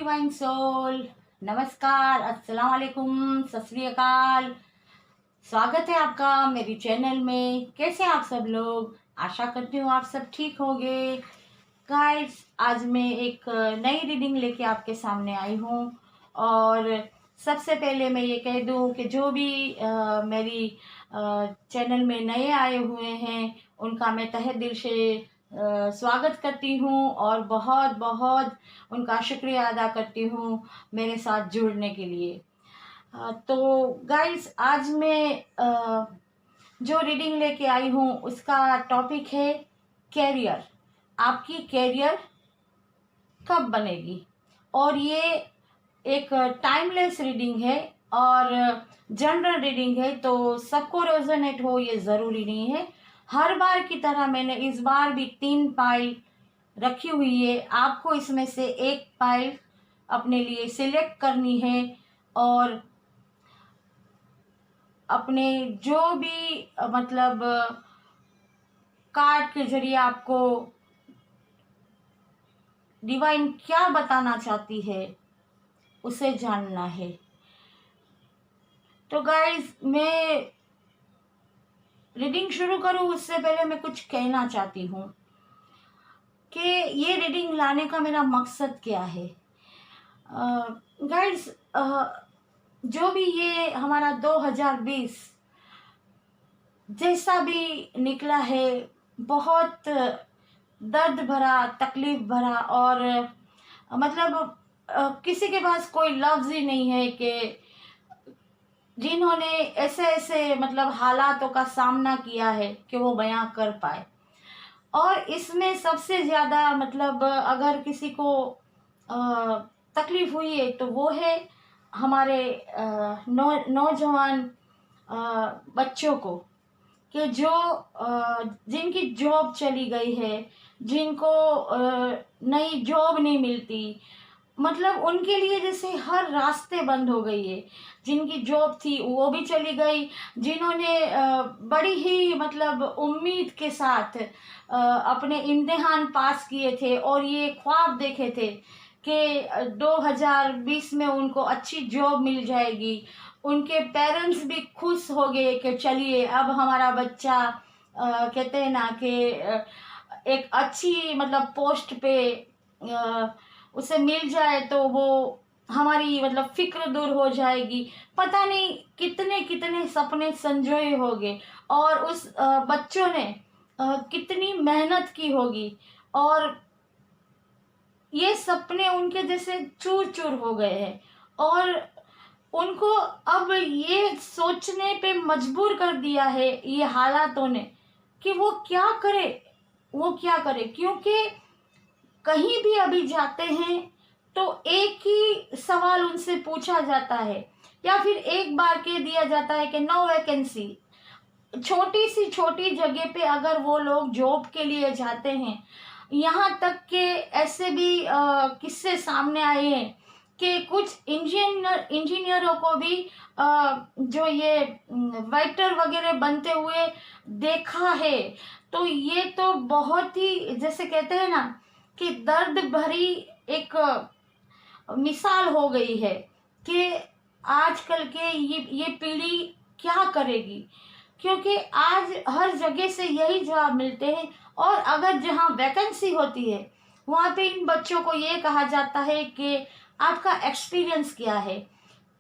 Divine soul. नमस्कार, अस्सलाम वालेकुम, सत श्री अकाल। स्वागत है आपका मेरी चैनल में। कैसे आप सब लोग? आशा करती हूँ आप सब ठीक होंगे। गाइस, आज मैं एक नई रीडिंग लेके आपके सामने आई हूँ। और सबसे पहले मैं ये कह दूँ कि जो भी मेरी चैनल में नए आए हुए हैं उनका मैं तहे दिल से स्वागत करती हूँ और बहुत बहुत उनका शुक्रिया अदा करती हूँ मेरे साथ जुड़ने के लिए। तो गाइस, आज मैं जो रीडिंग लेके आई हूँ उसका टॉपिक है कैरियर। आपकी कैरियर कब बनेगी। और ये एक टाइमलेस रीडिंग है और जनरल रीडिंग है, तो सबको रेजोनेट हो ये ज़रूरी नहीं है। हर बार की तरह मैंने इस बार भी 3 पाइल रखी हुई है। आपको इसमें से एक पाइल अपने लिए सिलेक्ट करनी है और अपने जो भी मतलब कार्ड के जरिए आपको डिवाइन क्या बताना चाहती है उसे जानना है। तो गाइस, मैं रीडिंग शुरू करूं उससे पहले मैं कुछ कहना चाहती हूँ कि ये रीडिंग लाने का मेरा मकसद क्या है। गाइस, जो भी ये हमारा 2020 जैसा भी निकला है, बहुत दर्द भरा, तकलीफ भरा और मतलब किसी के पास कोई लफ्ज़ ही नहीं है कि जिन्होंने ऐसे ऐसे मतलब हालातों का सामना किया है कि वो बयां कर पाए। और इसमें सबसे ज़्यादा मतलब अगर किसी को तकलीफ हुई है तो वो है हमारे नौजवान बच्चों को, कि जो जिनकी जॉब चली गई है, जिनको नई जॉब नहीं मिलती, मतलब उनके लिए जैसे हर रास्ते बंद हो गई है। जिनकी जॉब थी वो भी चली गई, जिन्होंने बड़ी ही मतलब उम्मीद के साथ अपने इम्तिहान पास किए थे और ये ख्वाब देखे थे कि 2020 में उनको अच्छी जॉब मिल जाएगी। उनके पेरेंट्स भी खुश हो गए कि चलिए अब हमारा बच्चा कहते हैं ना कि एक अच्छी मतलब पोस्ट पे उसे मिल जाए तो वो हमारी मतलब फिक्र दूर हो जाएगी। पता नहीं कितने कितने सपने संजोए होंगे और उस बच्चों ने कितनी मेहनत की होगी और ये सपने उनके जैसे चूर चूर हो गए हैं। और उनको अब ये सोचने पे मजबूर कर दिया है ये हालातों ने कि वो क्या करे, वो क्या करे। क्योंकि कहीं भी अभी जाते हैं तो एक ही सवाल उनसे पूछा जाता है या फिर एक बार कह दिया जाता है कि नो वैकेंसी। छोटी सी छोटी जगह पे अगर वो लोग जॉब के लिए जाते हैं, यहाँ तक के ऐसे भी किस्से सामने आए हैं कि कुछ इंजीनियरों को भी जो ये वाइटर वगैरह बनते हुए देखा है। तो ये तो बहुत ही जैसे कहते हैं ना कि दर्द भरी एक मिसाल हो गई है कि आजकल के ये पीढ़ी क्या करेगी। क्योंकि आज हर जगह से यही जवाब मिलते हैं और अगर जहाँ वैकेंसी होती है वहाँ पे इन बच्चों को ये कहा जाता है कि आपका एक्सपीरियंस क्या है,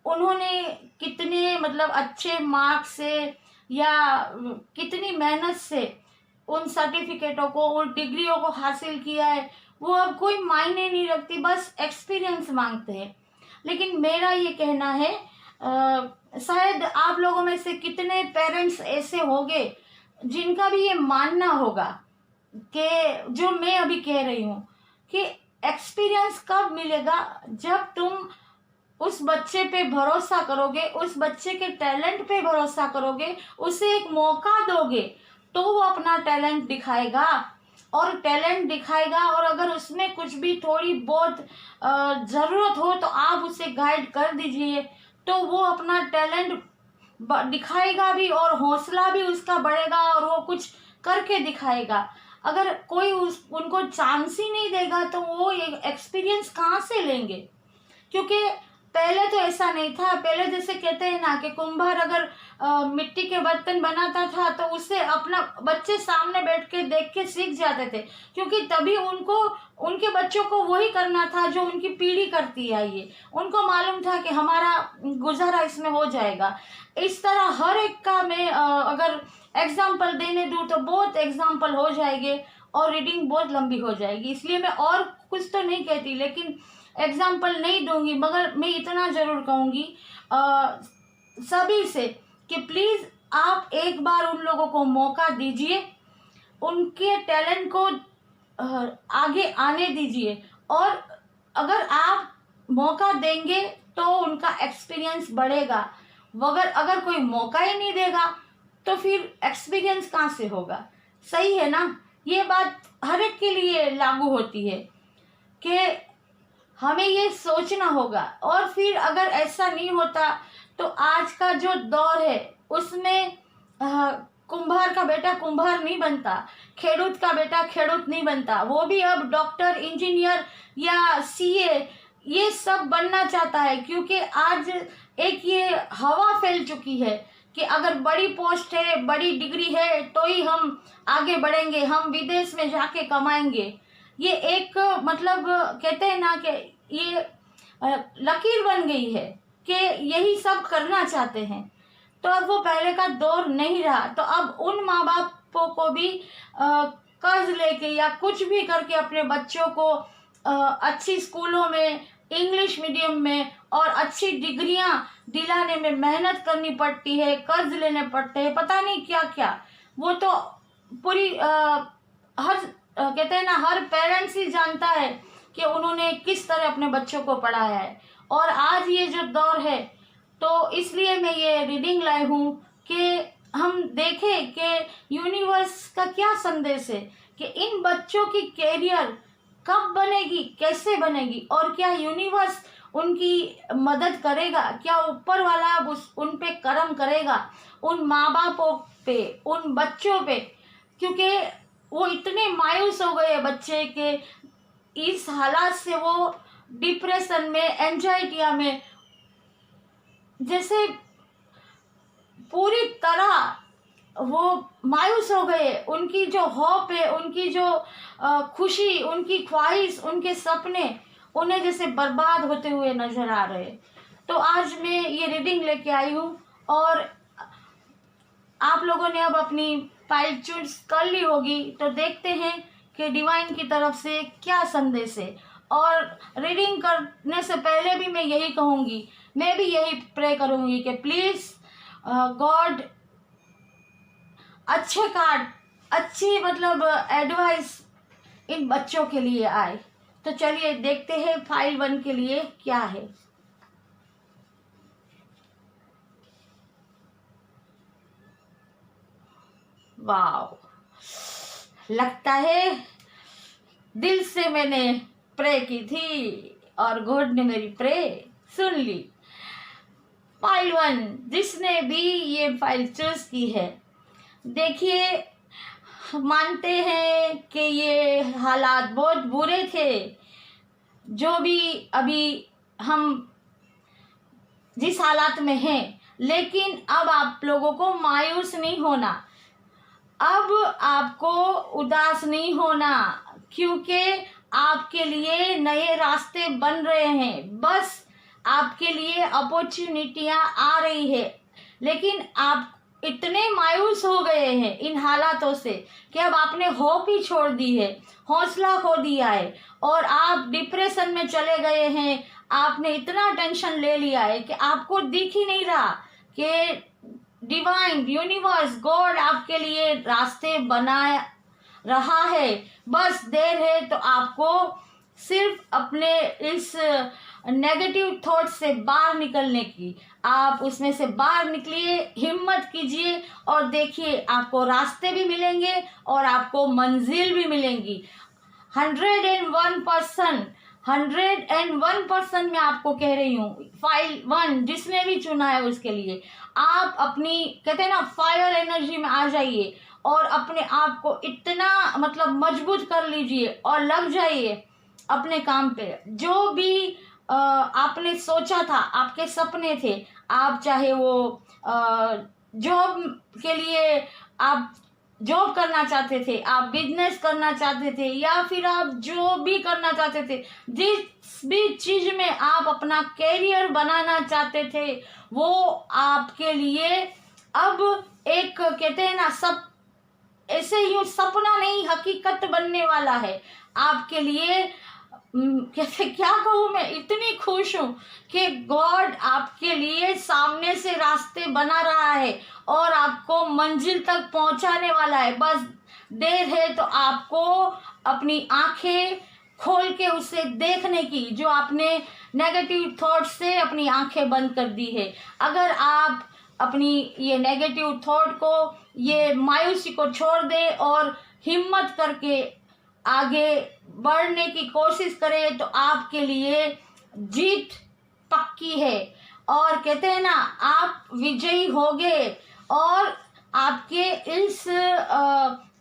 उन्होंने कितने मतलब अच्छे मार्क्स से या कितनी मेहनत से उन सर्टिफिकेटों को, उन डिग्रियों को हासिल किया है, वो अब कोई मायने नहीं रखती, बस एक्सपीरियंस मांगते हैं। लेकिन मेरा ये कहना है, शायद आप लोगों में से कितने पेरेंट्स ऐसे होंगे जिनका भी ये मानना होगा कि जो मैं अभी कह रही हूँ कि एक्सपीरियंस कब मिलेगा, जब तुम उस बच्चे पे भरोसा करोगे, उस बच्चे के टैलेंट पे भरोसा करोगे, उसे एक मौका दोगे तो वो अपना टैलेंट दिखाएगा। और टैलेंट दिखाएगा और अगर उसमें कुछ भी थोड़ी बहुत ज़रूरत हो तो आप उसे गाइड कर दीजिए, तो वो अपना टैलेंट दिखाएगा भी और हौसला भी उसका बढ़ेगा और वो कुछ करके दिखाएगा। अगर कोई उनको चांस ही नहीं देगा तो वो एक एक्सपीरियंस कहाँ से लेंगे। क्योंकि पहले तो ऐसा नहीं था। पहले जैसे कहते हैं ना कि कुम्हार अगर मिट्टी के बर्तन बनाता था तो उससे अपना बच्चे सामने बैठ के देख के सीख जाते थे, क्योंकि तभी उनको उनके बच्चों को वही करना था जो उनकी पीढ़ी करती आई है। उनको मालूम था कि हमारा गुजारा इसमें हो जाएगा। इस तरह हर एक का मैं अगर एग्जाम्पल देने दूँ तो बहुत एग्जाम्पल हो जाएंगे और रीडिंग बहुत लंबी हो जाएगी, इसलिए मैं और कुछ तो नहीं कहती, लेकिन एग्जाम्पल नहीं दूंगी। मगर मैं इतना ज़रूर कहूँगी सभी से कि प्लीज़ आप एक बार उन लोगों को मौका दीजिए, उनके टैलेंट को आगे आने दीजिए, और अगर आप मौका देंगे तो उनका एक्सपीरियंस बढ़ेगा। मगर अगर कोई मौका ही नहीं देगा तो फिर एक्सपीरियंस कहाँ से होगा? सही है ना? ये बात हर एक के लिए लागू होती है कि हमें ये सोचना होगा। और फिर अगर ऐसा नहीं होता तो आज का जो दौर है उसमें कुम्हार का बेटा कुम्हार नहीं बनता, खेडूत का बेटा खेडूत नहीं बनता, वो भी अब डॉक्टर, इंजीनियर या सीए ये सब बनना चाहता है। क्योंकि आज एक ये हवा फैल चुकी है कि अगर बड़ी पोस्ट है, बड़ी डिग्री है तो ही हम आगे बढ़ेंगे, हम विदेश में जाके कमाएंगे। ये एक मतलब कहते हैं ना कि ये लकीर बन गई है कि यही सब करना चाहते हैं। तो अब वो पहले का दौर नहीं रहा। तो अब उन माँ बापों को भी कर्ज लेके या कुछ भी करके अपने बच्चों को अच्छी स्कूलों में, इंग्लिश मीडियम में और अच्छी डिग्रियां दिलाने में मेहनत करनी पड़ती है, कर्ज लेने पड़ते हैं, पता नहीं क्या क्या। वो तो पूरी हर कहते हैं ना हर पेरेंट्स ही जानता है कि उन्होंने किस तरह अपने बच्चों को पढ़ाया है। और आज ये जो दौर है तो इसलिए मैं ये रीडिंग लाई हूँ कि हम देखें कि यूनिवर्स का क्या संदेश है, कि इन बच्चों की कैरियर कब बनेगी, कैसे बनेगी, और क्या यूनिवर्स उनकी मदद करेगा, क्या ऊपर वाला उन पे करम करेगा, उन माँ बापों पे, उन बच्चों पे। क्योंकि वो इतने मायूस हो गए बच्चे के इस हालात से, वो डिप्रेशन में, एंजाइटिया में, जैसे पूरी तरह वो मायूस हो गए। उनकी जो होप है, उनकी जो खुशी, उनकी ख्वाहिश, उनके सपने उन्हें जैसे बर्बाद होते हुए नजर आ रहे। तो आज मैं ये रीडिंग लेके आई हूँ और आप लोगों ने अब अपनी फाइल चूज कर ली होगी, तो देखते हैं कि डिवाइन की तरफ से क्या संदेश है। और रीडिंग करने से पहले भी मैं यही कहूँगी, मैं भी यही प्रे करूँगी कि प्लीज़ गॉड अच्छे कार्ड, अच्छी मतलब एडवाइस इन बच्चों के लिए आए। तो चलिए देखते हैं फाइल 1 के लिए क्या है। वाओ, लगता है दिल से मैंने प्रे की थी और गॉड ने मेरी प्रे सुन ली। फाइल 1, जिसने भी ये फाइल चूज की है, देखिए मानते हैं कि ये हालात बहुत बुरे थे, जो भी अभी हम जिस हालात में हैं, लेकिन अब आप लोगों को मायूस नहीं होना, अब आपको उदास नहीं होना, क्योंकि आपके लिए नए रास्ते बन रहे हैं। बस आपके लिए अपॉर्चुनिटियां आ रही है, लेकिन आप इतने मायूस हो गए हैं इन हालातों से कि अब आपने होप ही छोड़ दी है, हौसला खो दिया है और आप डिप्रेशन में चले गए हैं। आपने इतना टेंशन ले लिया है कि आपको दिख ही नहीं रहा कि डिवाइन, यूनिवर्स, गॉड आपके लिए रास्ते बना रहा है। बस देर है तो आपको सिर्फ अपने इस नेगेटिव थॉट से बाहर निकलने की, आप उसमें से बाहर निकलिए, हिम्मत कीजिए और देखिए आपको रास्ते भी मिलेंगे और आपको मंजिल भी मिलेंगी। 101% मैं आपको कह रही हूँ, फाइल 1 जिसने भी चुना है उसके लिए आप अपनी कहते हैं ना फायर एनर्जी में आ जाइए और अपने आप को इतना मतलब मजबूत कर लीजिए और लग जाइए अपने काम पे। जो भी आपने सोचा था, आपके सपने थे, आप चाहे वो जॉब के लिए आप जॉब करना चाहते थे, आप बिजनेस करना चाहते थे, या फिर आप जो भी करना चाहते थे, जिस भी चीज में आप अपना कैरियर बनाना चाहते थे, वो आपके लिए अब एक कहते हैं ना, सब ऐसे ही सपना नहीं हकीकत बनने वाला है आपके लिए। कैसे क्या कहूँ, मैं इतनी खुश हूँ कि गॉड आपके लिए सामने से रास्ते बना रहा है और आपको मंजिल तक पहुंचाने वाला है। बस देर है तो आपको अपनी आंखें खोल के उसे देखने की, जो आपने नेगेटिव थॉट से अपनी आंखें बंद कर दी है। अगर आप अपनी ये नेगेटिव थॉट को, ये मायूसी को छोड़ दे और हिम्मत करके आगे बढ़ने की कोशिश करें, तो आपके लिए जीत पक्की है। और कहते हैं ना, आप विजयी होगे और आपके इस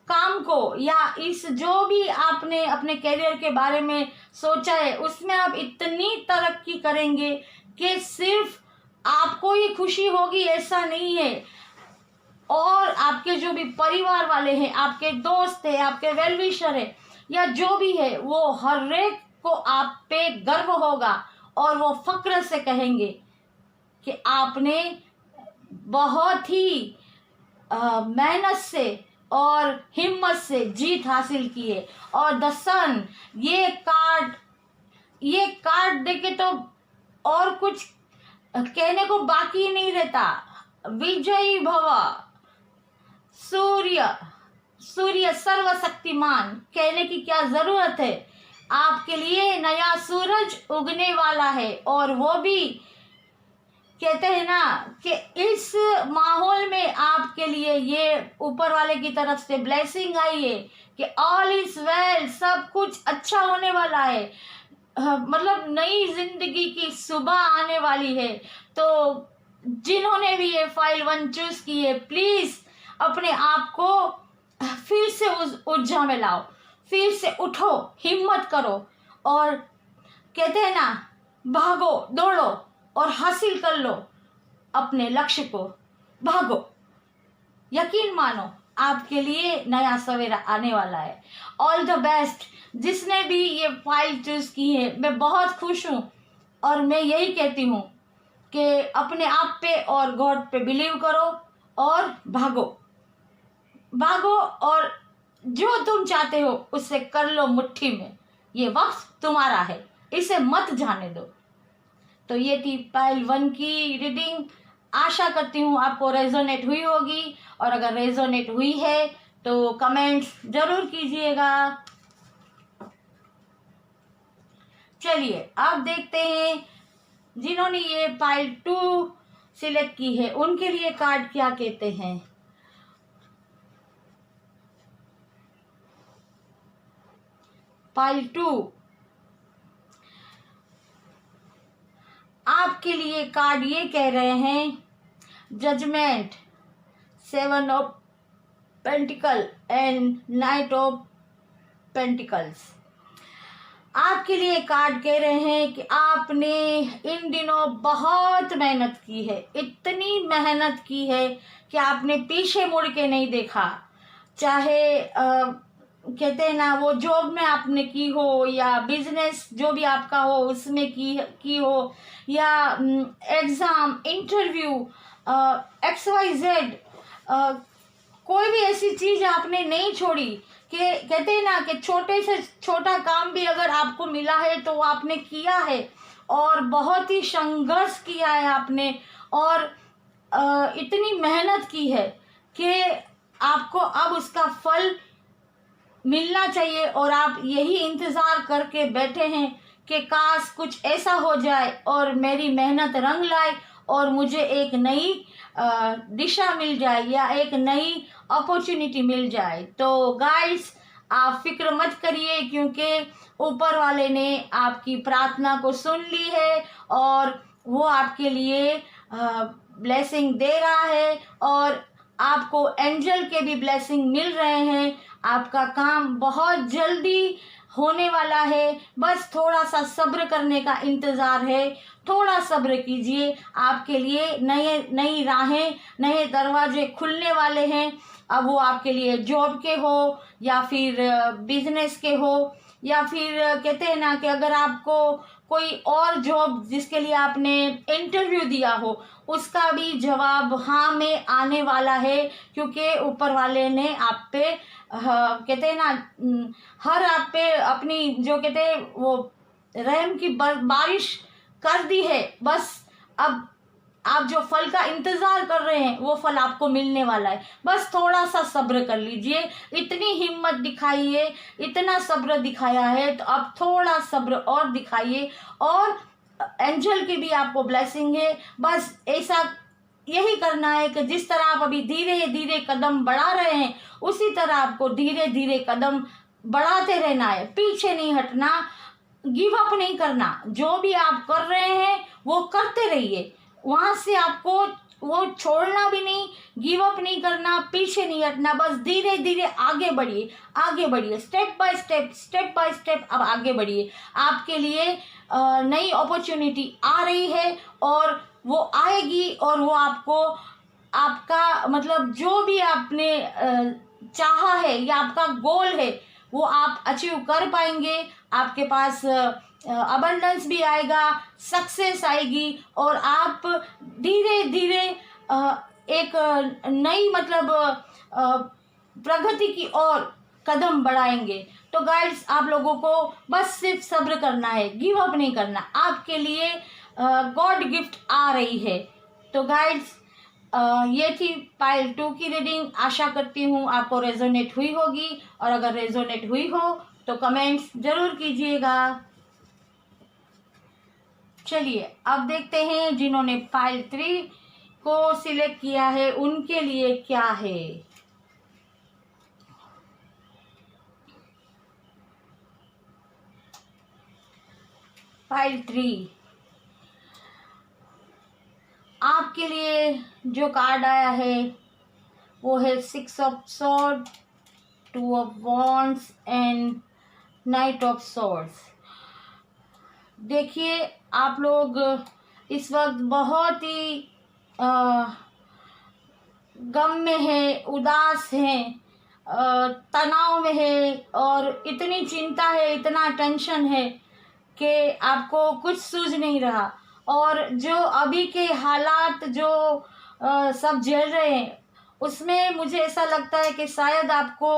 काम को, या इस जो भी आपने अपने करियर के बारे में सोचा है, उसमें आप इतनी तरक्की करेंगे कि सिर्फ आपको ही खुशी होगी ऐसा नहीं है, और आपके जो भी परिवार वाले हैं, आपके दोस्त हैं, आपके वेलविशर है, या जो भी है, वो हर एक को आप पे गर्व होगा और वो फक्र से कहेंगे कि आपने बहुत ही मेहनत से और हिम्मत से जीत हासिल की है। और द सन, ये कार्ड देके तो और कुछ कहने को बाकी नहीं रहता। विजयी भव, सूर्य सर्वशक्तिमान, कहने की क्या जरूरत है। आपके लिए नया सूरज उगने वाला है, और वो भी कहते हैं ना कि इस माहौल में आपके लिए ये ऊपर वाले की तरफ से ब्लेसिंग आई है कि ऑल इज वेल, सब कुछ अच्छा होने वाला है। मतलब नई जिंदगी की सुबह आने वाली है। तो जिन्होंने भी ये फाइल 1 चूज की है, प्लीज अपने आप को फिर से उस ऊर्जा में लाओ, फिर से उठो, हिम्मत करो, और कहते हैं ना, भागो दौड़ो और हासिल कर लो अपने लक्ष्य को। भागो, यकीन मानो आपके लिए नया सवेरा आने वाला है। All the best. जिसने भी ये फाइल चूज की है, मैं बहुत खुश हूँ, और मैं यही कहती हूँ कि अपने आप पे और गॉड पे बिलीव करो और भागो और जो तुम चाहते हो उसे कर लो मुट्ठी में। ये वक्त तुम्हारा है, इसे मत जाने दो। तो ये थी फाइल 1 की रीडिंग। आशा करती हूँ आपको रेजोनेट हुई होगी, और अगर रेजोनेट हुई है तो कमेंट्स जरूर कीजिएगा। चलिए अब देखते हैं जिन्होंने ये फाइल 2 सिलेक्ट की है उनके लिए कार्ड क्या कहते हैं। फाइल 2 आपके लिए कार्ड ये कह रहे हैं, judgement, 7 of pentacles and knight of pentacles. आपके लिए कार्ड कह रहे हैं कि आपने इन दिनों बहुत मेहनत की है, इतनी मेहनत की है कि आपने पीछे मुड़ के नहीं देखा। चाहे कहते हैं ना, वो जॉब में आपने की हो, या बिजनेस जो भी आपका हो उसमें की हो, या एग्जाम, इंटरव्यू, XYZ, कोई भी ऐसी चीज आपने नहीं छोड़ी। कि कहते हैं ना कि छोटे से छोटा काम भी अगर आपको मिला है तो वो आपने किया है, और बहुत ही संघर्ष किया है आपने, और इतनी मेहनत की है कि आपको अब उसका फल मिलना चाहिए। और आप यही इंतज़ार करके बैठे हैं कि काश कुछ ऐसा हो जाए और मेरी मेहनत रंग लाए और मुझे एक नई दिशा मिल जाए, या एक नई अपॉर्चुनिटी मिल जाए। तो गाइस, आप फिक्र मत करिए, क्योंकि ऊपर वाले ने आपकी प्रार्थना को सुन ली है, और वो आपके लिए ब्लेसिंग दे रहा है, और आपको एंजल के भी ब्लेसिंग मिल रहे हैं। आपका काम बहुत जल्दी होने वाला है, बस थोड़ा सा सब्र करने का इंतज़ार है। थोड़ा सब्र कीजिए, आपके लिए नई राहें, नए दरवाजे खुलने वाले हैं। अब वो आपके लिए जॉब के हो या फिर बिजनेस के हो, या फिर कहते हैं ना कि अगर आपको कोई और जॉब जिसके लिए आपने इंटरव्यू दिया हो उसका भी जवाब हाँ में आने वाला है, क्योंकि ऊपर वाले ने आप पे कहते हैं ना हर आप पे अपनी जो कहते हैं वो रहम की बारिश कर दी है। बस अब आप जो फल का इंतजार कर रहे हैं वो फल आपको मिलने वाला है। बस थोड़ा सा सब्र कर लीजिए, इतनी हिम्मत दिखाइए, इतना सब्र दिखाया है तो अब थोड़ा सब्र और दिखाइए, और एंजल की भी आपको ब्लेसिंग है। बस ऐसा यही करना है कि जिस तरह आप अभी धीरे धीरे कदम बढ़ा रहे हैं उसी तरह आपको धीरे धीरे कदम बढ़ाते रहना है, पीछे नहीं हटना, गिव अप नहीं करना। जो भी आप कर रहे हैं वो करते रहिए, वहां से आपको वो छोड़ना भी नहीं, गिव अप नहीं करना, पीछे नहीं हटना, बस धीरे धीरे आगे बढ़िए, आगे बढ़िए, step by step, step by step अब आगे बढ़िए। आपके लिए नई अपॉर्चुनिटी आ रही है और वो आएगी, और वो आपको आपका मतलब जो भी आपने चाहा है या आपका गोल है वो आप अचीव कर पाएंगे। आपके पास अबंडेंस भी आएगा, सक्सेस आएगी, और आप धीरे धीरे एक नई मतलब प्रगति की ओर कदम बढ़ाएंगे। तो गाइड्स, आप लोगों को बस सिर्फ सब्र करना है, गिव अप नहीं करना। आपके लिए गॉड गिफ्ट आ रही है। तो गाइड्स, ये थी पाइल 2 की रीडिंग। आशा करती हूँ आपको रेजोनेट हुई होगी, और अगर रेजोनेट हुई हो तो कमेंट्स जरूर कीजिएगा। चलिए अब देखते हैं जिन्होंने पाइल 3 को सिलेक्ट किया है उनके लिए क्या है। पाइल 3 आपके लिए जो कार्ड आया है वो है 6 of sword, 2 of wands and knight of swords. देखिए, आप लोग इस वक्त बहुत ही गम में है, उदास हैं, तनाव में है, और इतनी चिंता है, इतना टेंशन है कि आपको कुछ सूझ नहीं रहा। और जो अभी के हालात जो सब झेल रहे हैं उसमें मुझे ऐसा लगता है कि शायद आपको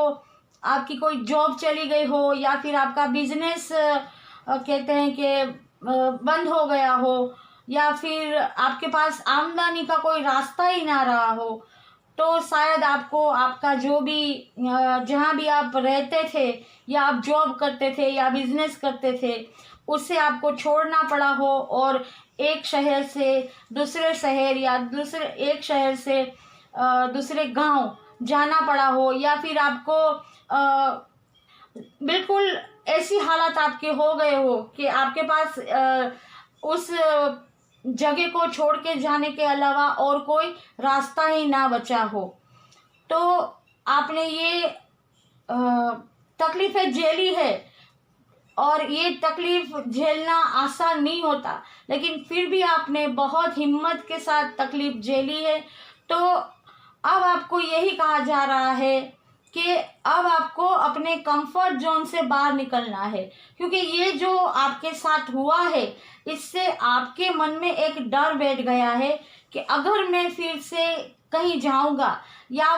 आपकी कोई जॉब चली गई हो, या फिर आपका बिजनेस कहते हैं कि बंद हो गया हो, या फिर आपके पास आमदनी का कोई रास्ता ही ना रहा हो। तो शायद आपको आपका जो भी जहाँ भी आप रहते थे, या आप जॉब करते थे या बिजनेस करते थे, उससे आपको छोड़ना पड़ा हो, और एक शहर से दूसरे शहर, या दूसरे एक शहर से दूसरे गांव जाना पड़ा हो, या फिर आपको बिल्कुल ऐसी हालत आपके हो गए हो कि आपके पास उस जगह को छोड़ के जाने के अलावा और कोई रास्ता ही ना बचा हो। तो आपने ये तकलीफें झेली है, और ये तकलीफ झेलना आसान नहीं होता, लेकिन फिर भी आपने बहुत हिम्मत के साथ तकलीफ झेली है। तो अब आपको यही कहा जा रहा है कि अब आपको अपने कंफर्ट जोन से बाहर निकलना है, क्योंकि ये जो आपके साथ हुआ है इससे आपके मन में एक डर बैठ गया है कि अगर मैं फिर से कहीं जाऊंगा, या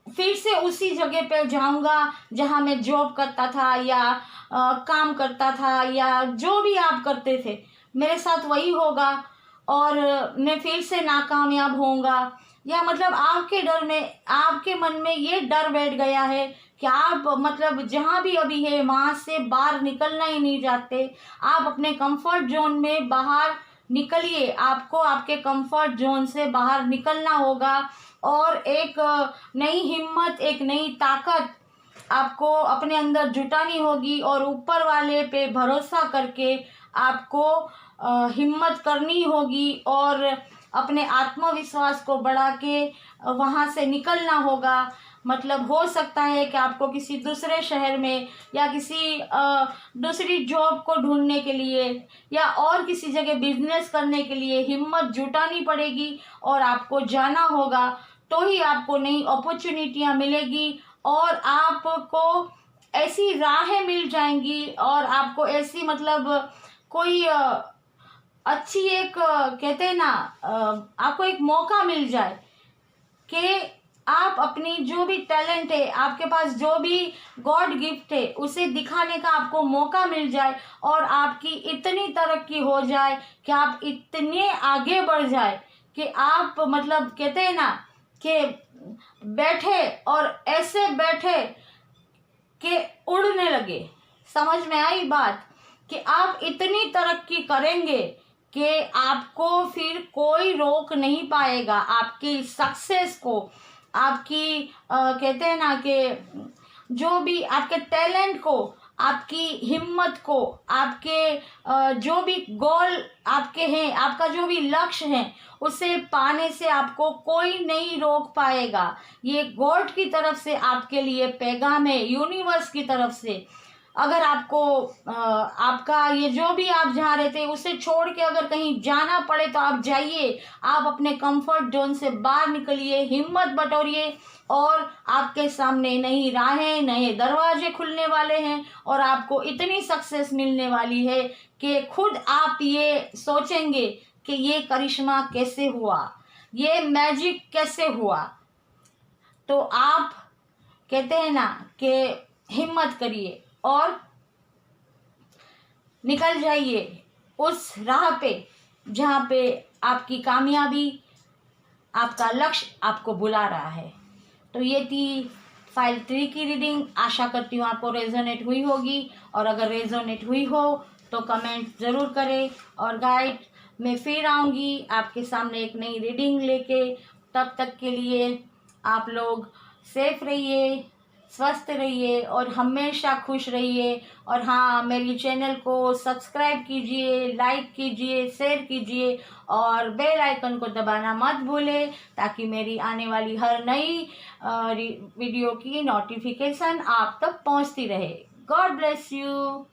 फिर से उसी जगह पे जाऊंगा जहां मैं जॉब करता था, या काम करता था, या जो भी आप करते थे, मेरे साथ वही होगा और मैं फिर से नाकामयाब होऊंगा। या मतलब आपके डर में, आपके मन में ये डर बैठ गया है कि आप मतलब जहाँ भी अभी है वहाँ से बाहर निकलना ही नहीं चाहते। आप अपने कंफर्ट जोन में बाहर निकलिए, आपको आपके कंफर्ट जोन से बाहर निकलना होगा, और एक नई हिम्मत, एक नई ताकत आपको अपने अंदर जुटानी होगी, और ऊपर वाले पे भरोसा करके आपको हिम्मत करनी होगी, और अपने आत्मविश्वास को बढ़ा के वहाँ से निकलना होगा। मतलब हो सकता है कि आपको किसी दूसरे शहर में या किसी दूसरी जॉब को ढूंढने के लिए या और किसी जगह बिजनेस करने के लिए हिम्मत जुटानी पड़ेगी और आपको जाना होगा, तो ही आपको नई अपॉर्चुनिटियाँ मिलेगी और आपको ऐसी राहें मिल जाएंगी और आपको ऐसी मतलब कोई अच्छी एक कहते हैं ना आपको एक मौका मिल जाए कि आप अपनी जो भी टैलेंट है, आपके पास जो भी गॉड गिफ्ट है, उसे दिखाने का आपको मौका मिल जाए और आपकी इतनी तरक्की हो जाए कि आप इतने आगे बढ़ जाए कि आप मतलब कहते हैं ना कि बैठे और ऐसे बैठे कि उड़ने लगे। समझ में आई बात? कि आप इतनी तरक्की करेंगे कि आपको फिर कोई रोक नहीं पाएगा आपकी सक्सेस को, आपकी कहते हैं ना कि जो भी आपके टैलेंट को, आपकी हिम्मत को, आपके जो भी गोल आपके हैं, आपका जो भी लक्ष्य है, उसे पाने से आपको कोई नहीं रोक पाएगा। ये गॉड की तरफ से आपके लिए पैगाम है, यूनिवर्स की तरफ से। अगर आपको आपका ये जो भी आप जहाँ रहते हैं उसे छोड़ के अगर कहीं जाना पड़े तो आप जाइए, आप अपने कंफर्ट जोन से बाहर निकलिए, हिम्मत बटोरिए और आपके सामने नई राहें, नए दरवाजे खुलने वाले हैं और आपको इतनी सक्सेस मिलने वाली है कि खुद आप ये सोचेंगे कि ये करिश्मा कैसे हुआ, ये मैजिक कैसे हुआ। तो आप कहते हैं ना कि हिम्मत करिए और निकल जाइए उस राह पे जहाँ पे आपकी कामयाबी, आपका लक्ष्य आपको बुला रहा है। तो ये थी फाइल 3 की रीडिंग। आशा करती हूँ आपको रेजोनेट हुई होगी और अगर रेजोनेट हुई हो तो कमेंट ज़रूर करें और गाइड मैं फिर आऊँगी आपके सामने एक नई रीडिंग लेके। तब तक के लिए आप लोग सेफ रहिए, स्वस्थ रहिए और हमेशा खुश रहिए। और हाँ, मेरी चैनल को सब्सक्राइब कीजिए, लाइक कीजिए, शेयर कीजिए और बेल आइकन को दबाना मत भूलें ताकि मेरी आने वाली हर नई वीडियो की नोटिफिकेशन आप तक पहुंचती रहे। God bless you.